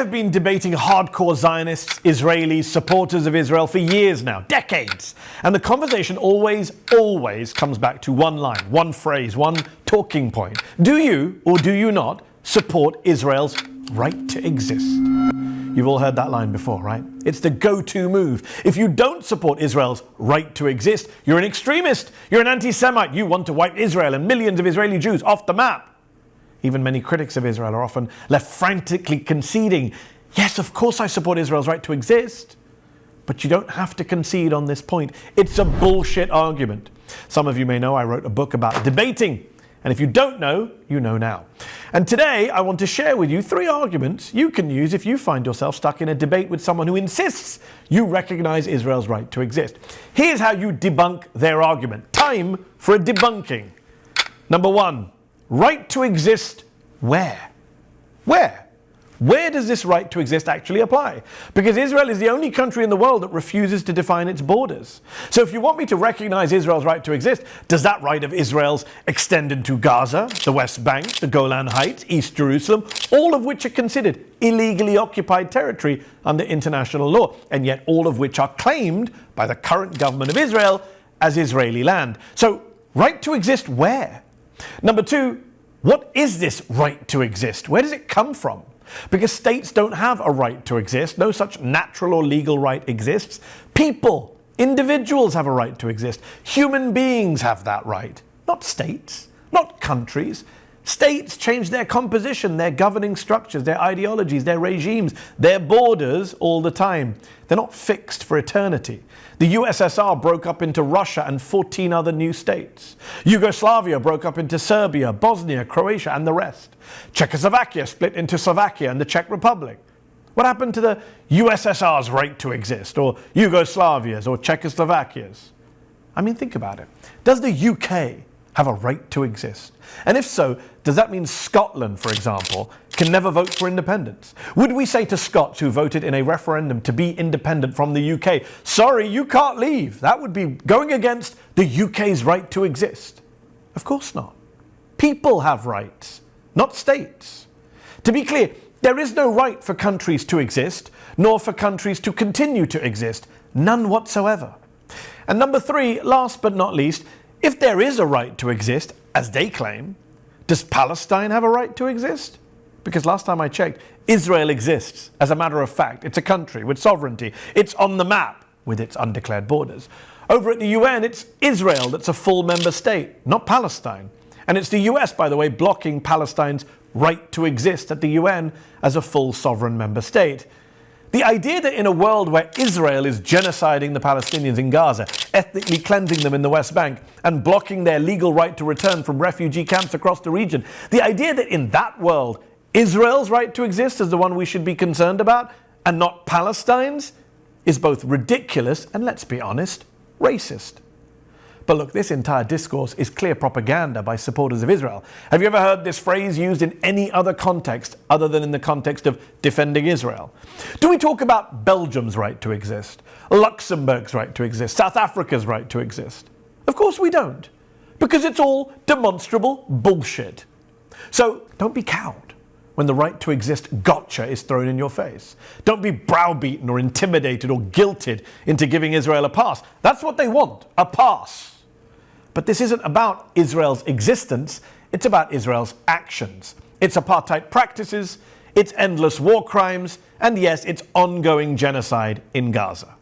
have been debating hardcore Zionists, Israelis, supporters of Israel for years now, decades. And the conversation always comes back to one line, one phrase, one talking point. Do you or do you not support Israel's right to exist? You've all heard that line before, right? It's the go-to move. If you don't support Israel's right to exist, you're an extremist, you're an anti-Semite, you want to wipe Israel and millions of Israeli Jews off the map. Even many critics of Israel are often left frantically conceding, yes, of course I support Israel's right to exist. But you don't have to concede on this point. It's a bullshit argument. Some of you may know I wrote a book about debating. And if you don't know, you know now. And today I want to share with you 3 arguments you can use if you find yourself stuck in a debate with someone who insists you recognize Israel's right to exist. Here's how you debunk their argument. Time for a debunking. Number 1. Right to exist where? Where? Where does this right to exist actually apply? Because Israel is the only country in the world that refuses to define its borders. So if you want me to recognize Israel's right to exist, does that right of Israel's extend into Gaza, the West Bank, the Golan Heights, East Jerusalem, all of which are considered illegally occupied territory under international law, and yet all of which are claimed by the current government of Israel as Israeli land? So right to exist where? Number 2, what is this right to exist? Where does it come from? Because states don't have a right to exist. No such natural or legal right exists. People, individuals have a right to exist. Human beings have that right. Not states, not countries. States change their composition, their governing structures, their ideologies, their regimes, their borders all the time. They're not fixed for eternity. The USSR broke up into Russia and 14 other new states. Yugoslavia broke up into Serbia, Bosnia, Croatia, and the rest. Czechoslovakia split into Slovakia and the Czech Republic. What happened to the USSR's right to exist, or Yugoslavia's, or Czechoslovakia's? I mean, think about it. Does the UK have a right to exist? And if so, does that mean Scotland, for example, can never vote for independence? Would we say to Scots who voted in a referendum to be independent from the UK, sorry, you can't leave? That would be going against the UK's right to exist. Of course not. People have rights, not states. To be clear, there is no right for countries to exist, nor for countries to continue to exist. None whatsoever. And number 3, last but not least, if there is a right to exist, as they claim, does Palestine have a right to exist? Because last time I checked, Israel exists. As a matter of fact, it's a country with sovereignty. It's on the map with its undeclared borders. Over at the UN, it's Israel that's a full member state, not Palestine. And it's the US, by the way, blocking Palestine's right to exist at the UN as a full sovereign member state. The idea that in a world where Israel is genociding the Palestinians in Gaza, ethnically cleansing them in the West Bank, and blocking their legal right to return from refugee camps across the region, the idea that in that world, Israel's right to exist is the one we should be concerned about, and not Palestine's, is both ridiculous and, let's be honest, racist. But look, this entire discourse is clear propaganda by supporters of Israel. Have you ever heard this phrase used in any other context other than in the context of defending Israel? Do we talk about Belgium's right to exist, Luxembourg's right to exist, South Africa's right to exist? Of course we don't, because it's all demonstrable bullshit. So don't be cowed when the right to exist gotcha is thrown in your face. Don't be browbeaten or intimidated or guilted into giving Israel a pass. That's what they want, a pass. But this isn't about Israel's existence, it's about Israel's actions. Its apartheid practices, its endless war crimes, and yes, its ongoing genocide in Gaza.